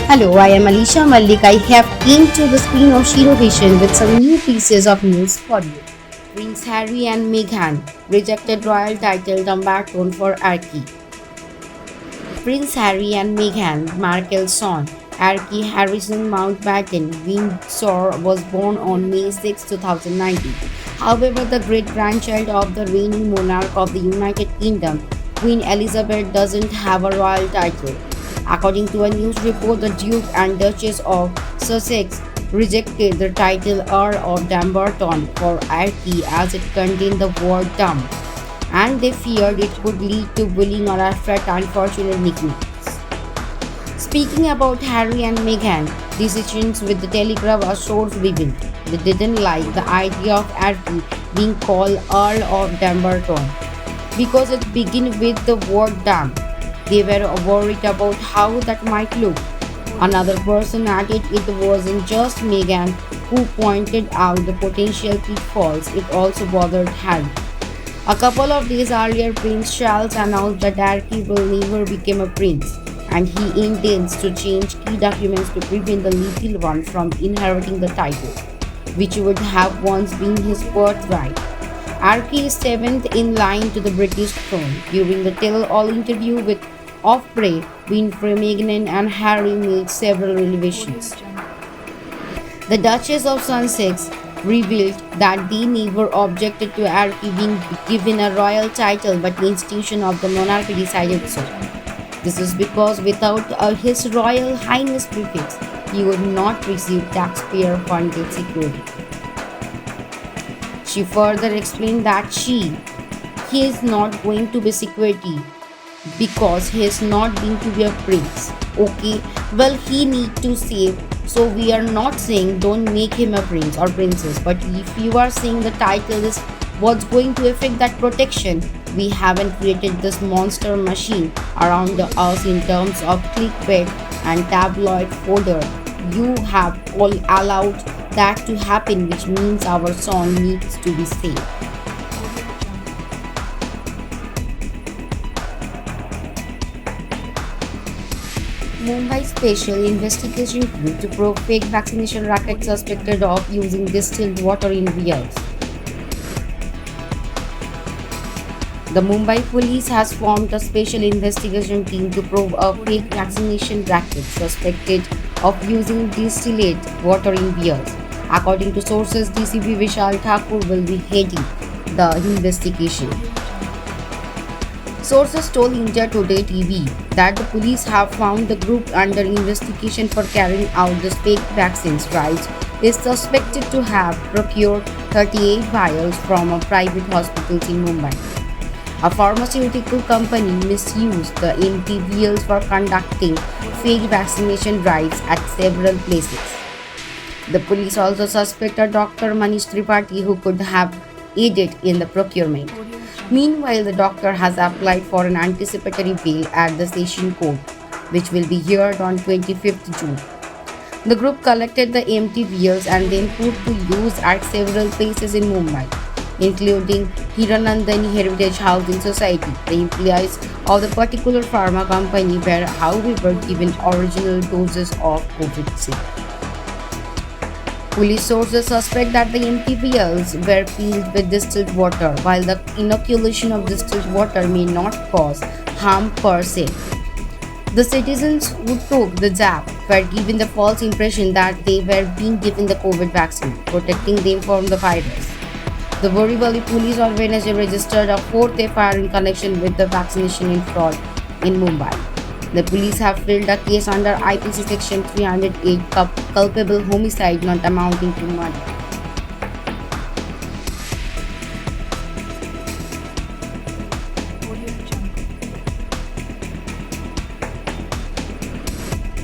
Hello, I am Alisha Malik. I have came to the screen of Shiro Vision with some new pieces of news for you. Prince Harry and Meghan rejected royal title Dumbarton for Archie. Prince Harry and Meghan Markle's son, Archie Harrison Mountbatten Windsor, was born on May 6, 2019. However, the great-grandchild of the reigning monarch of the United Kingdom, Queen Elizabeth, doesn't have a royal title. According to a news report, the Duke and Duchess of Sussex rejected the title Earl of Dumbarton for Archie as it contained the word dumb, and they feared it could lead to bullying or affect unfortunate nicknames. Speaking about Harry and Meghan decisions with the Telegraph, a source revealed they didn't like the idea of Archie being called Earl of Dumbarton because it began with the word dumb. They were worried about how that might look. Another person added it wasn't just Meghan who pointed out the potential pitfalls, it also bothered Harry. A couple of days earlier, Prince Charles announced that Archie will never become a prince, and he intends to change key documents to prevent the little one from inheriting the title, which would have once been his birthright. Archie is seventh in line to the British throne. During the tell-all interview with Off-Prey, Winfrey, Meghan and Harry made several revelations. The Duchess of Sussex revealed that they never objected to Archie being given a royal title, but the institution of the monarchy decided so. This is because without His Royal Highness prefix, he would not receive taxpayer-funded security. She further explained that he is not going to be security because he is not going to be a prince. Okay, well, he need to save, so we are not saying don't make him a prince or princess, but if you are saying the title is what's going to affect that protection, we haven't created this monster machine around us in terms of clickbait and tabloid fodder. You have all allowed that to happen, which means our son needs to be saved. Mumbai Special Investigation Group to probe fake vaccination racket suspected of using distilled water in vials. The Mumbai police has formed a special investigation team to probe a fake vaccination racket suspected of using distilled water in vials. According to sources, DCP Vishal Thakur will be heading the investigation. Sources told India Today TV that the police have found the group under investigation for carrying out the fake vaccines drives is suspected to have procured 38 vials from a private hospital in Mumbai. A pharmaceutical company misused the empty vials for conducting fake vaccination drives at several places. The police also suspect a Dr. Manish Tripathi who could have aided in the procurement. Meanwhile, the doctor has applied for an anticipatory bail at the Session Court, which will be heard on 25th June. The group collected the empty vials and then put to use at several places in Mumbai, including Hiranandani Heritage Housing Society. The employees of the particular pharma company were, however, given original doses of COVID-19. Police sources suspect that the empty vials were filled with distilled water, while the inoculation of distilled water may not cause harm per se. The citizens who took the jab were given the false impression that they were being given the COVID vaccine, protecting them from the virus. The Borivali police on Wednesday registered a fourth FIR in connection with the vaccination fraud in Mumbai. The police have filed a case under IPC Section 308 culpable homicide not amounting to murder.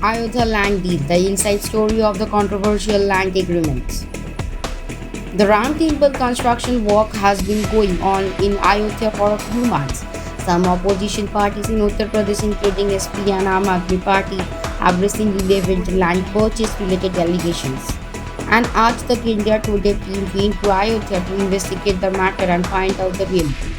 Ayodhya land deal, the inside story of the controversial land agreements. The Ram Temple construction work has been going on in Ayodhya for a few months. Some opposition parties in Uttar Pradesh, including SP and Aam Aadmi Party, have recently leveled land purchase-related allegations. And asked the India Today team went to Ayodhya to investigate the matter and find out the reality.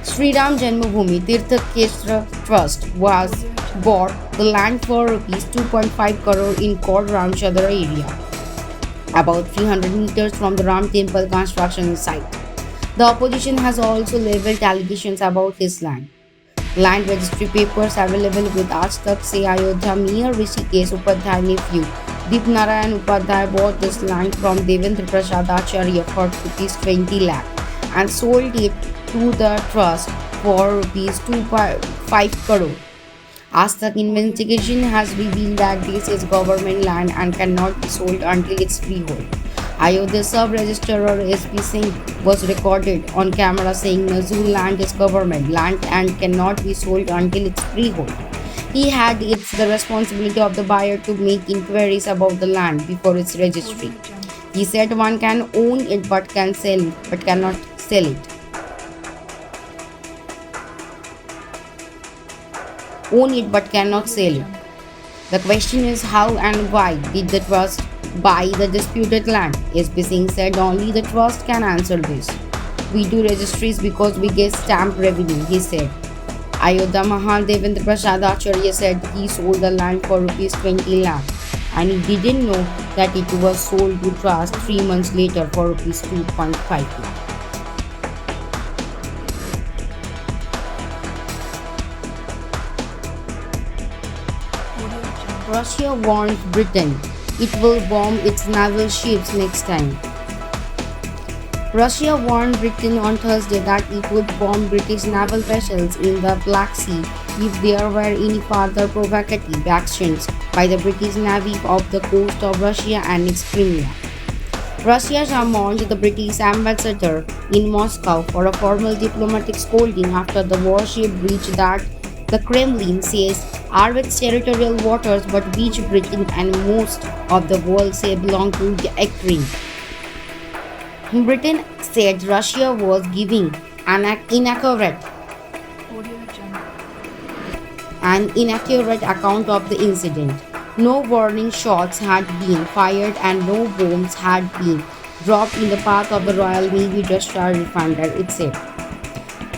Sri Ram Janmabhoomi Tirtha Kshetra Trust was bought the land for rupees 2.5 crore in Kod Ramchandra area, about 300 meters from the Ram temple construction site. The opposition has also leveled allegations about his land. Land registry papers available with Aaj Tak say Ayodhya Mayor Rishikesh Upadhyay nephew Deep Narayan Upadhyay bought this land from Devendra Prasad Acharya for rupees 20 lakh and sold it to the trust for rupees 2.5 crore. Aaj Tak investigation has revealed that this is government land and cannot be sold until it's freehold. Ayodhya sub-registrar SP Singh was recorded on camera saying Nazul land is government land and cannot be sold until it's freehold. He had it's the responsibility of the buyer to make inquiries about the land before its registry. He said one can own it but cannot sell it. Own it but cannot sell it. The question is how and why did the trust buy the disputed land? SP Singh said only the trust can answer this. We do registries because we get stamp revenue, he said. Ayodhya Mahal Devendra Prasad Acharya said he sold the land for rupees 20 lakh and he didn't know that it was sold to trust 3 months later for rupees 2.5 lakh. Russia warns Britain it will bomb its naval ships next time. Russia warned Britain on Thursday that it would bomb British naval vessels in the Black Sea if there were any further provocative actions by the British Navy off the coast of Russia and its Crimea. Russia summoned the British ambassador in Moscow for a formal diplomatic scolding after the warship breach that the Kremlin says are its territorial waters but which Britain and most of the world say belong to Ukraine. Britain said Russia was giving an inaccurate account of the incident. No warning shots had been fired and no bombs had been dropped in the path of the Royal Navy Destroyer Defender, it said.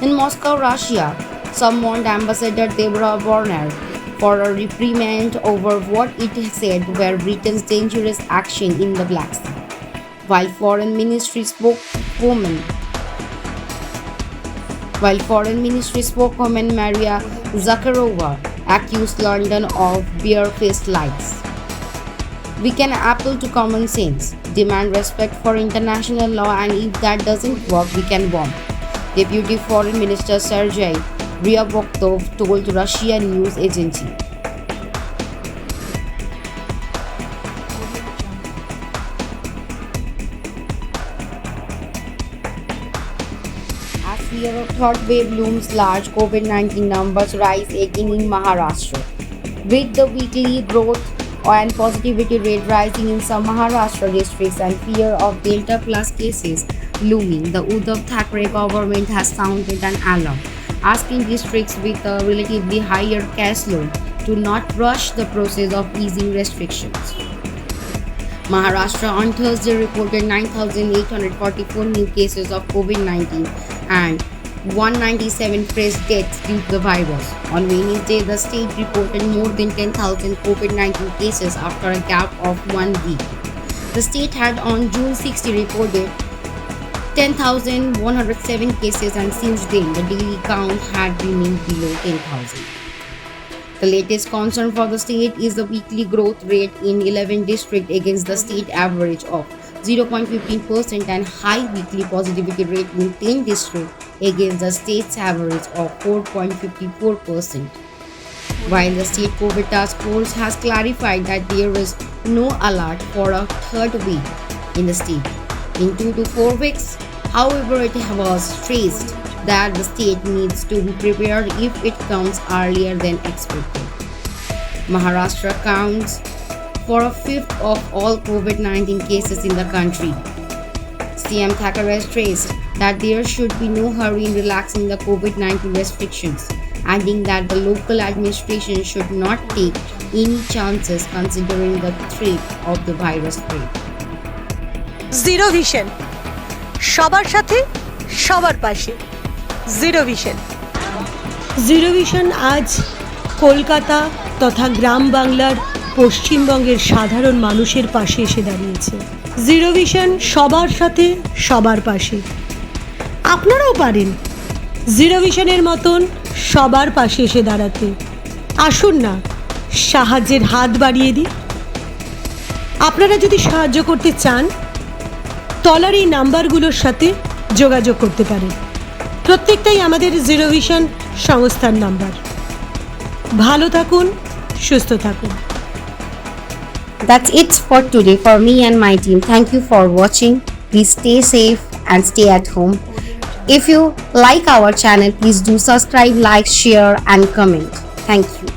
In Moscow, Russia summoned Ambassador Deborah Warner for a reprimand over what it said were Britain's dangerous action in the Black Sea. While Foreign Ministry spokeswoman Maria Zakharova accused London of barefaced lies. We can appeal to common sense, demand respect for international law, and if that doesn't work, we can bomb. Deputy Foreign Minister Sergei Ryabokov told Russian news agency. As fear of third wave looms large, COVID-19 numbers rise again in Maharashtra. With the weekly growth and positivity rate rising in some Maharashtra districts and fear of Delta plus cases looming, the Uddhav Thackeray government has sounded an alarm, asking districts with a relatively higher cash load to not rush the process of easing restrictions. Maharashtra on Thursday reported 9,844 new cases of COVID-19 and 197 fresh deaths due to the virus. On Wednesday, the state reported more than 10,000 COVID-19 cases after a gap of 1 week. The state had on June 60 reported 10,107 cases and since then the daily count had remained below 10,000. The latest concern for the state is the weekly growth rate in 11 districts against the state average of 0.15% and high weekly positivity rate in 10 districts against the state's average of 4.54%. While the state COVID task force has clarified that there is no alert for a third wave in the state in 2 to 4 weeks, however, it was stressed that the state needs to be prepared if it comes earlier than expected. Maharashtra accounts for a fifth of all COVID-19 cases in the country. CM Thackeray stressed that there should be no hurry in relaxing the COVID-19 restrictions, adding that the local administration should not take any chances considering the threat of the virus spread. Zero Vision, সবার সাথে সবার পাশে। Zero vision. Zero vision আজ কলকাতা তথা গ্রাম বাংলার পশ্চিমবঙ্গের সাধারণ মানুষের পাশে এসে দাঁড়িয়েছে। জিরো ভিশন সবার সাথে সবার পাশে। আপনারাও পারেন জিরো ভিশনের মতন সবার পাশে এসে দাঁড়াতে। আসুন না, সাহায্যের হাত বাড়িয়ে দিই। আপনারা যদি সাহায্য করতে চান, তলার এই নাম্বারগুলোর সাথে যোগাযোগ করতে পারেন। প্রত্যেকটাই আমাদের জিরো ভিশন সংস্থার নাম্বার। ভালো থাকুন, সুস্থ থাকুন। That's it for today for me and my team. Thank you for watching. Please stay safe and stay at home. If you like our channel, please do subscribe, like, share and comment. Thank you.